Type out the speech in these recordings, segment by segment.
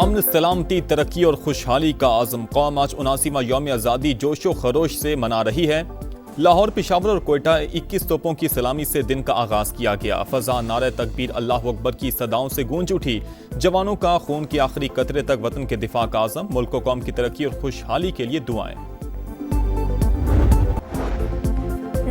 अमन, सलामती, तरक्की और खुशहाली का आज़म कौम आज 79वां यौम आज़ादी जोशो खरोश से मना रही है। लाहौर, पेशावर और कोयटा 21 तोपों की सलामी से दिन का आगाज किया गया। फजा नारे तकबीर, अल्लाह अकबर की सदाओं से गूंज उठी। जवानों का खून के आखिरी कतरे तक वतन के दिफा का आज़म, मुल्क व कौम की तरक्की और खुशहाली के लिए दुआएं।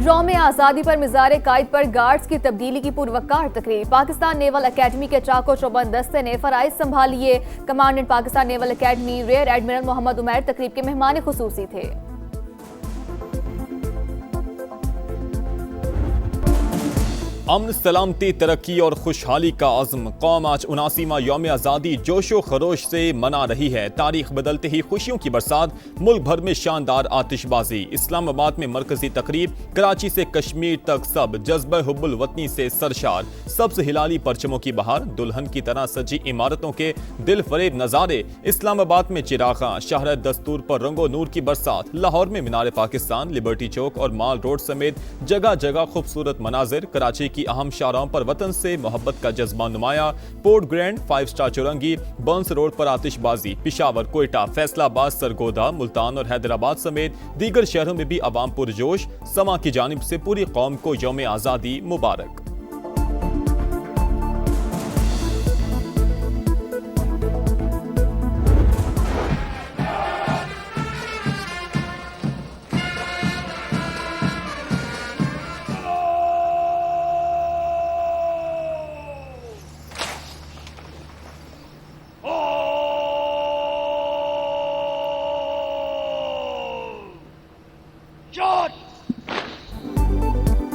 यौम आज़ादी पर मिज़ार कायद पर गार्ड्स की तब्दीली की पुरवकार तकरीर। पाकिस्तान नेवल अकेडमी के चाको चौबंद दस्ते ने फराइज संभालिए। Commandant Pakistan naval academy rear admiral Mohammad Umair तकरीब के मेहमान खुसूसी थे। अमन, सलामती, तरक्की और खुशहाली का आज़म कौम आज 79वां यौम आज़ादी जोशो खरोश से मना रही है। तारीख बदलते ही खुशियों की बरसात, मुल्क भर में शानदार आतिशबाजी। इस्लामाबाद में मरकजी तकरीब, कराची से कश्मीर तक सब जज्बा हुब्बुल वतनी से सरशार। सब्ज हिलाली परचमों की बहार, दुल्हन की तरह सजी इमारतों के दिल फरेब नज़ारे। इस्लामाबाद में चिरागा, शहर दस्तूर पर रंगो नूर की बरसात। लाहौर में मीनार पाकिस्तान, लिबर्टी चौक और माल रोड समेत जगह जगह खूबसूरत मनाजिर। कराची की अहम शाहराहों पर वतन से मोहब्बत का जज्बा नुमाया। Port grand, 5 star Chowrangi, Burns road पर आतिशबाजी। पेशावर, कोयटा, फैसलाबाद, सरगोदा, मुल्तान और हैदराबाद समेत दीगर शहरों में भी अवाम पुरजोश। समा की जानिब से पूरी कौम को यौम आज़ादी मुबारक।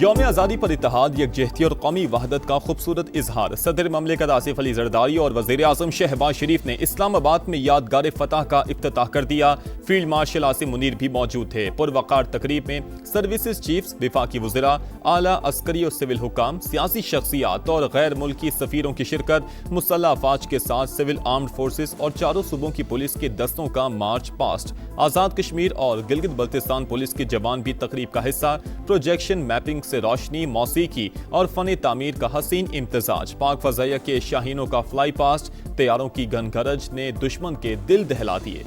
यौम आज़ादी पर इत्तेहाद, यकजहती और कौमी वहदत का खूबसूरत इजहार। सदर ममलिकत आसिफ अली जरदारी और वज़ीर आज़म शहबाज शरीफ ने इस्लामाबाद में यादगार फतह का इफ्तिताह कर दिया। फील्ड मार्शल आसिम मुनीर भी मौजूद थे। पुरवकार तकरीब में सर्विसेज चीफ्स, विफाकी वज़रा, आला अस्करी और सिविल हुकाम, सियासी शख्सियात और गैर मुल्की सफ़ीरों की शिरकत। मुसल्लह अफवाज के साथ सिविल आर्म्ड फोर्सेस और चारों सूबों की पुलिस के दस्तों का मार्च पास्ट। आज़ाद कश्मीर और गिलगित बल्तिस्तान पुलिस के जवान भी तकरीब का हिस्सा। प्रोजेक्शन, मैपिंग से रोशनी, मौसीकी और फन तामीर का हसीन इम्तजाज। पाक फजाइया के शाहीनों का फ्लाई पास्ट, तैयारों की घनगरज ने दुश्मन के दिल दहला दिए।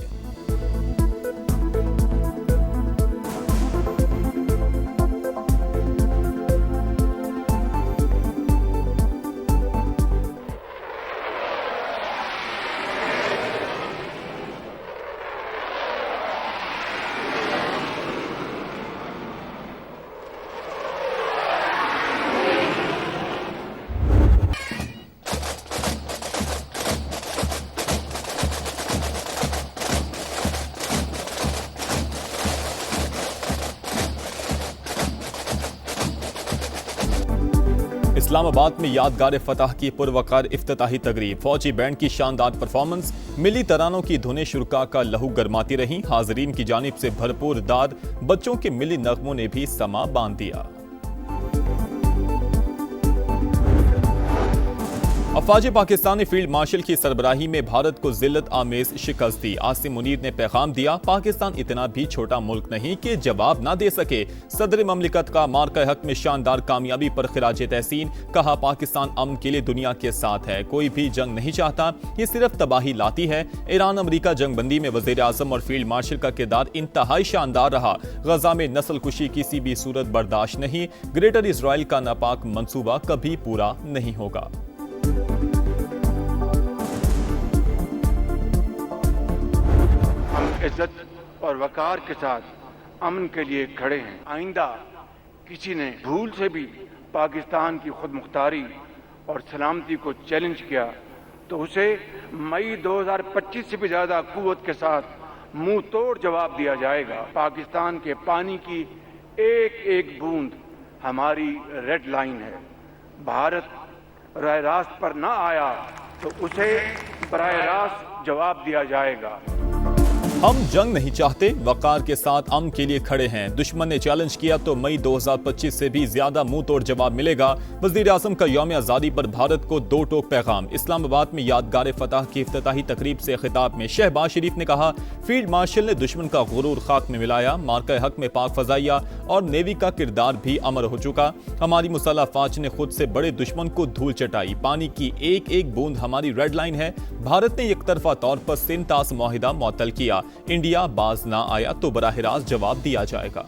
इस्लामाबाद में यादगार फतह की पुरवकार इफ्तिताही तकरीब। फौजी बैंड की शानदार परफॉर्मेंस, मिली तरानों की धुनें शुरका का लहू गरमाती रहीं। हाजरीन की जानिब से भरपूर दाद, बच्चों के मिली नगमों ने भी समा बांध दिया। अफवाज पाकिस्तान ने फील्ड मार्शल की सरबराही में भारत को जिल्लत आमेज शिकस्त दी। आसिम मुनीर ने पैगाम दिया, पाकिस्तान इतना भी छोटा मुल्क नहीं कि जवाब ना दे सके। सदर ममलिकत का मार्का हक में शानदार कामयाबी पर खिराज तहसीन। कहा, पाकिस्तान अमन के लिए दुनिया के साथ है, कोई भी जंग नहीं चाहता, ये सिर्फ तबाही लाती है। ईरान अमरीका जंगबंदी में वज़ीर आज़म और फील्ड मार्शल का किरदार इंतहाई शानदार रहा। गजा में नस्ल कुशी किसी भी सूरत बर्दाश्त नहीं। ग्रेटर इसराइल का नापाक मंसूबा कभी पूरा नहीं होगा। इज्जत और वकार के साथ अमन के लिए खड़े हैं। आइंदा किसी ने भूल से भी पाकिस्तान की खुद मुख्तारी और सलामती को चैलेंज किया तो उसे मई 2025 से भी ज्यादा कुव्वत के साथ मुंह तोड़ जवाब दिया जाएगा। पाकिस्तान के पानी की एक एक बूंद हमारी रेड लाइन है। भारत राह रास्त पर ना आया तो उसे बराह रास्त जवाब दिया जाएगा। हम जंग नहीं चाहते, वकार के साथ अमन के लिए खड़े हैं। दुश्मन ने चैलेंज किया तो मई 2025 से भी ज्यादा मुंह तोड़ जवाब मिलेगा। वजीर आजम का यौम आज़ादी पर भारत को दो टोक पैगाम। इस्लामाबाद में यादगार फतह की इफ्तिताही तकरीब से खिताब में शहबाज शरीफ ने कहा, फील्ड मार्शल ने दुश्मन का गुरूर खाक में मिलाया। मार्का हक में पाक फजाइया और नेवी का किरदार भी अमर हो चुका। हमारी मुसल्लह फाज ने खुद से बड़े दुश्मन को धूल चटाई। पानी की एक एक बूंद हमारी रेड लाइन है। भारत ने एक तरफा तौर पर सिंतास मुआहिदा मुअत्तल किया। इंडिया बाज ना आया तो बराह रास्त जवाब दिया जाएगा।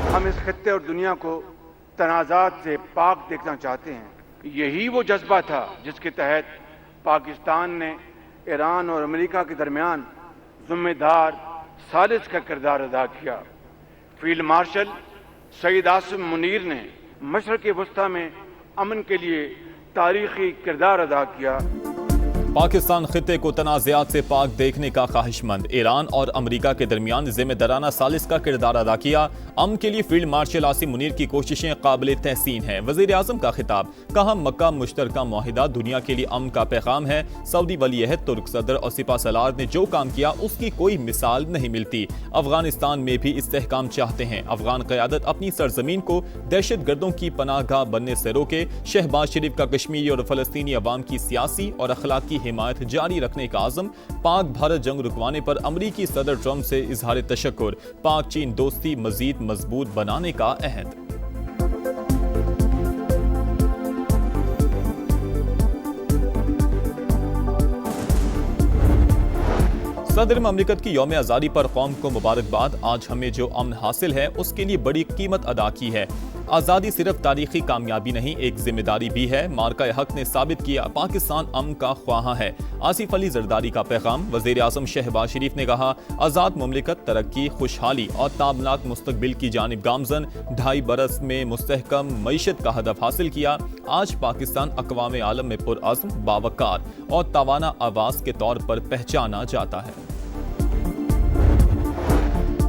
हम इस खित्ते और दुनिया को तनाज़ात से पाक देखना चाहते हैं। यही वो जज्बा था जिसके तहत पाकिस्तान ने ईरान और अमेरिका के दरमियान जिम्मेदार सालिस का किरदार अदा किया। फील्ड मार्शल सईद आसिम मुनीर ने मशरक़ वस्ता में अमन के लिए तारीखी किरदार अदा किया। पाकिस्तान खित्ते को तनाज़ात से पाक देखने का ख्वाहिशमंद। ईरान और अमेरिका के दरमियान जिम्मेदाराना सालिस का किरदार अदा किया। अमन के लिए फील्ड मार्शल आसिम मुनीर की कोशिशें काबिल तहसीन हैं। वज़ीर आज़म का खिताब, कहा मक्का मुश्तरका मुआहिदा दुनिया के लिए अमन का पैगाम है। सऊदी वली अहद तुर्क सदर और सिपा सलार ने जो काम किया उसकी कोई मिसाल नहीं मिलती। अफगानिस्तान में भी इस्तेहकाम चाहते हैं। अफगान क़यादत अपनी सरजमीन को दहशत गर्दों की पनाहगाह बनने से रोके। शहबाज शरीफ का कश्मीरी और फ़लस्तीनी अवाम की सियासी और अखलाकी हिमायत जारी रखने का आज़म। पाक भारत जंग रुकवाने पर अमरीकी सदर ट्रंप से इजहार तशक्कुर। पाक चीन दोस्ती मजीद मजबूत बनाने का अहद। सदर ममलिकत की यौम आज़ादी पर कौम को मुबारकबाद। आज हमें जो अमन हासिल है उसके लिए बड़ी कीमत अदा की है। आज़ादी सिर्फ तारीखी कामयाबी नहीं, एक जिम्मेदारी भी है। मार्का हक ने साबित किया पाकिस्तान अमन का ख्वाहा है। आसिफ अली जरदारी का पैगाम। वज़ीर आज़म शहबाज शरीफ ने कहा, आज़ाद मुमलिकत तरक्की, खुशहाली और ताबनाक मुस्तकबिल की जानिब गामजन। 2.5 बरस में मुस्तहकम मईशत का हदफ हासिल किया। आज पाकिस्तान अक़वाम आलम में पुरअज़्म, बावकार और तवाना आवाज़ के तौर पर पहचाना जाता है।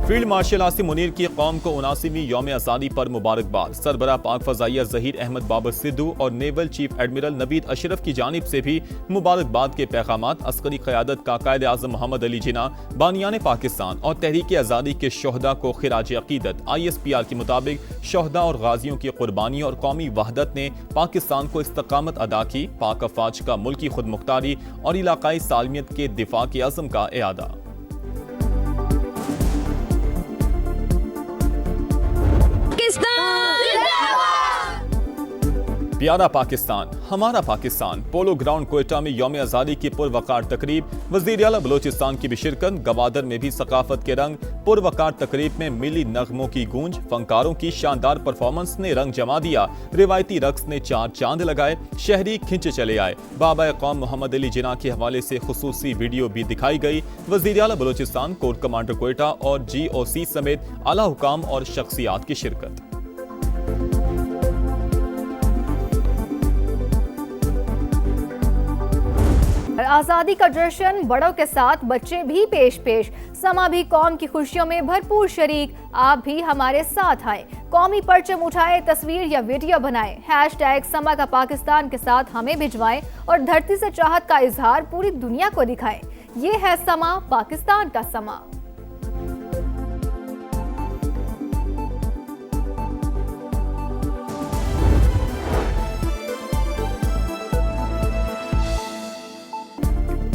फील्ड मार्शल आसिम मुनीर की कौम को 79वीं यौम आज़ादी पर मुबारकबाद। सरबराह पाक फजाइया ज़हीर अहमद बाबर सिद्धू और naval chief admiral Naveed Ashraf की जानिब से भी मुबारकबाद के पैगामात। अस्करी क़यादत का कायद आज़म मोहम्मद अली जिन्ना, बानियान पाकिस्तान और तहरीक आज़ादी के शोहदा को खिराज अक़ीदत। ISPR के मुताबिक शोहदा और गाजियों की कुर्बानी और कौमी वहदत ने पाकिस्तान को इस्तकामत अदा की। पाक अफवाज का मुल्की खुद मुख्तारी और इलाकाई सालमियत के दिफा के अज़म का इयादा। प्यारा पाकिस्तान, हमारा पाकिस्तान। पोलो ग्राउंड कोयटा में यौम आज़ादी की पुरवकार तकरीब। वज़ीर आला बलोचिस्तान की भी शिरकत। गवादर में भी सकाफत के रंग। पुरवकार तकरीब में मिली नगमों की गूंज। फनकारों की शानदार परफॉर्मेंस ने रंग जमा दिया। रिवायती रक्स ने 4 चांद लगाए। शहरी खिंचे चले आए। बाबा कौम मोहम्मद अली जिन्ना के हवाले से खुसूसी वीडियो भी दिखाई गई। वज़ीर आला बलोचिस्तान, कोर कमांडर कोयटा और GOC समेत आला हुकाम और शख्सियात की शिरकत। आज़ादी का जश्न, बड़ों के साथ बच्चे भी पेश पेश। समा भी कौम की खुशियों में भरपूर शरीक। आप भी हमारे साथ आए। कौमी परचम उठाए, तस्वीर या वीडियो बनाएं। हैशटैग समा का पाकिस्तान के साथ हमें भिजवाएं और धरती से चाहत का इजहार पूरी दुनिया को दिखाएं। ये है समा, पाकिस्तान का समा।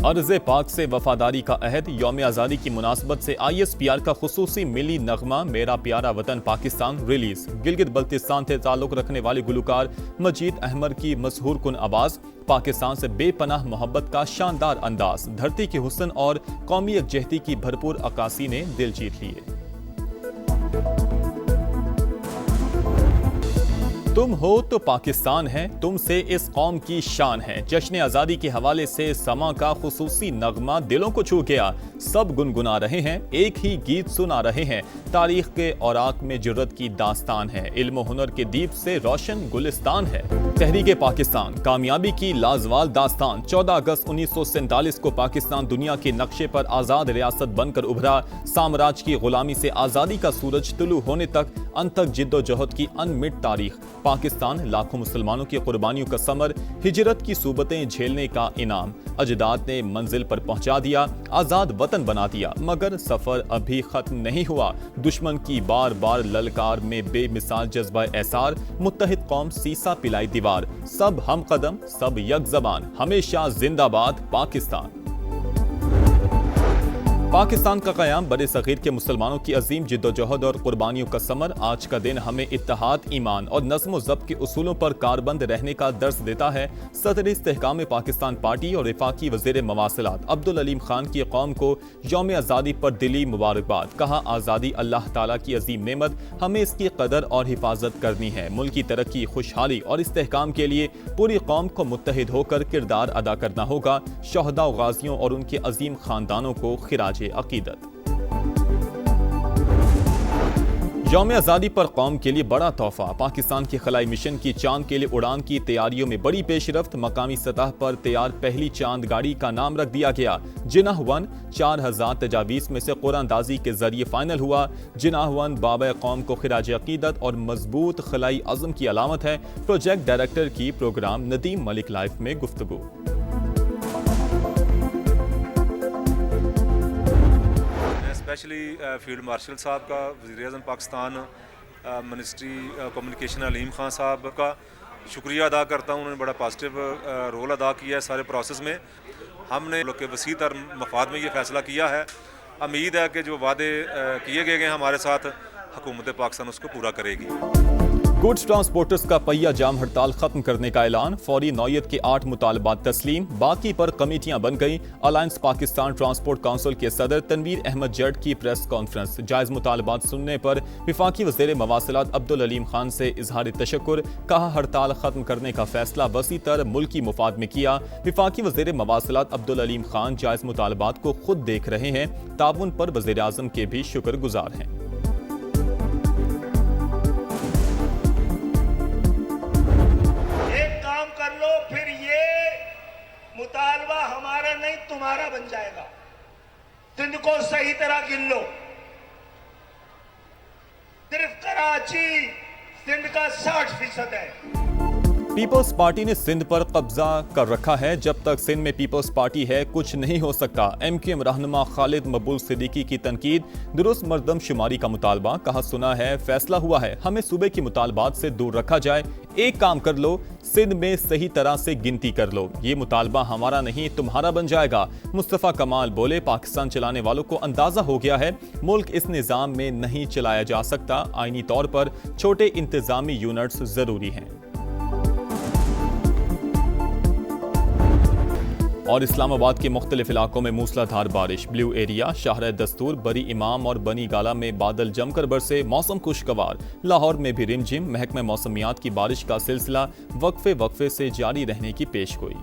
अर्ज़े पाक से वफादारी का अहद। यौम आज़ादी की मुनासबत से ISPR का खुसूसी मिली नगमा मेरा प्यारा वतन पाकिस्तान रिलीज। गिलगित बल्तिस्तान से ताल्लुक़ रखने वाले गुलकार मजीद अहमद की मशहूर कुन आवाज़। पाकिस्तान से बेपनाह मोहब्बत का शानदार अंदाज। धरती के हुस्न और कौमी यकजहती की भरपूर अक्कासी ने दिल जीत लिए। तुम हो तो पाकिस्तान है, तुमसे इस कौम की शान है। जश्न आज़ादी के हवाले से समा का खुसूसी नगमा दिलों को छू गया। सब गुनगुना रहे हैं, एक ही गीत सुना रहे हैं। तारीख के औराक में जुर्रत की दास्तान है। इल्म हुनर के दीप से रोशन गुलिस्तान है। तहरीक पाकिस्तान कामयाबी की लाजवाल दास्तान। 14 अगस्त 1947 को पाकिस्तान दुनिया के नक्शे पर आज़ाद रियासत बनकर उभरा। साम्राज्य की गुलामी से आज़ादी का सूरज तुलू होने तक अनथक जिद्दोजहद की अनमिट तारीख। पाकिस्तान लाखों मुसलमानों की कुर्बानियों का समर, हिजरत की सूबतें झेलने का इनाम। अजदाद ने मंजिल पर पहुंचा दिया, आज़ाद वतन बना दिया, मगर सफ़र अभी ख़त्म नहीं हुआ। दुश्मन की बार बार ललकार में बेमिसाल जज्बा एसार, मुत्तहिद कौम सीसा पिलाई दीवार। सब हम कदम, सब यक ज़बान, हमेशा जिंदाबाद पाकिस्तान। पाकिस्तान का क़याम बड़े सग़ीर के मुसलमानों की अजीम जिद्दोजहद और कुर्बानियों का समर। आज का दिन हमें इत्तेहाद, ईमान और नज़्म व ज़ब्त के उसूलों पर कारबंद रहने का दर्स देता है। सदर इस्तेहकाम पाकिस्तान पार्टी और वफाकी वज़ीर मवासिलात अब्दुल अलीम खान की कौम को यौम आज़ादी पर दिली मुबारकबाद। कहा, आज़ादी अल्लाह ताला की अजीम नेमत, हमें इसकी कदर और हिफाजत करनी है। मुल्क की तरक्की, खुशहाली और इस्तेहकाम के लिए पूरी कौम को मुत्तहिद होकर किरदार अदा करना होगा। शहदा व गाजियों और उनके अजीम खानदानों को खिराज अकीदत। यौम आज़ादी पर कौम के लिए बड़ा तोहफा। पाकिस्तान के खलाई मिशन की चांद के लिए उड़ान की तैयारियों में बड़ी पेशरफ्त। मकामी सतह पर तैयार पहली चांद गाड़ी का नाम रख दिया गया जिनाह 1। 4000 तजावीज़ में से कुरानदाजी के जरिए फाइनल हुआ। जिनाह 1 बाबा कौम को खिराज अकीदत और मजबूत खलाई अज़म की अलामत है। प्रोजेक्ट डायरेक्टर की प्रोग्राम नदीम मलिक लाइफ में गुफ्तगू। स्पेशली फील्ड मार्शल साहब का, वज़ीर-ए-आज़म पाकिस्तान, मिनिस्ट्री कम्युनिकेशन अलीम खान साहब का शुक्रिया अदा करता हूँ। उन्होंने बड़ा पॉजिटिव रोल अदा किया है सारे प्रोसेस में। हमने लोग के वसी तर मफाद में ये फ़ैसला किया है। उम्मीद है कि जो वादे किए गए हैं हमारे साथ, हुकूमत पाकिस्तान उसको पूरा करेगी। गुड्स ट्रांसपोर्टर्स का पहिया जाम हड़ताल खत्म करने का ऐलान। फौरी नौयत के 8 मुतालबात तस्लीम, बाकी पर कमेटियां बन गई। अलायंस पाकिस्तान ट्रांसपोर्ट काउंसिल के सदर तनवीर अहमद जट की प्रेस कॉन्फ्रेंस। जायज़ मुतालबात सुनने पर वफाकी वज़ीर मवासिलात अब्दुल अलीम खान से इजहार तशक्कुर। कहा, हड़ताल खत्म करने का फैसला वसी तर मुल्की मुफाद में किया। वफाकी वज़ीर मवासिलात अब्दुल अलीम खान जायज़ मुतालबात को खुद देख रहे हैं, ताउन पर वज़ीर आज़म के भी शुक्रगुजार हैं। मुतालबा हमारा नहीं तुम्हारा बन जाएगा। सिंध को सही तरह गिन लो। सिर्फ कराची सिंध का 60% है। पीपल्स पार्टी ने सिंध पर कब्जा कर रखा है। जब तक सिंध में पीपल्स पार्टी है कुछ नहीं हो सकता। MQM रहनुमा खालिद मकबूल सिद्दीकी की तनकीद। दुरुस्त मर्दमशुमारी का मुतालबा। कहा, सुना है, फैसला हुआ है, हमें सूबे की मुतालबात से दूर रखा जाए। एक काम कर लो, सिंध में सही तरह से गिनती कर लो। ये मुतालबा हमारा नहीं तुम्हारा बन जाएगा। मुस्तफ़ा कमाल बोले, पाकिस्तान चलाने वालों को अंदाजा हो गया है मुल्क इस निज़ाम में नहीं चलाया जा सकता। आईनी तौर पर छोटे इंतजामी यूनिट्स जरूरी हैं। और इस्लामाबाद के मुख्तलिफ इलाकों में मूसलाधार बारिश। ब्लू एरिया, शाहर दस्तूर, बरी इमाम और बनी गाला में बादल जमकर बरसे, मौसम खुशगवार। लाहौर में भी रिमझिम। महकमा मौसमियात की बारिश का सिलसिला वक्फे वक्फे से जारी रहने की पेशगोई।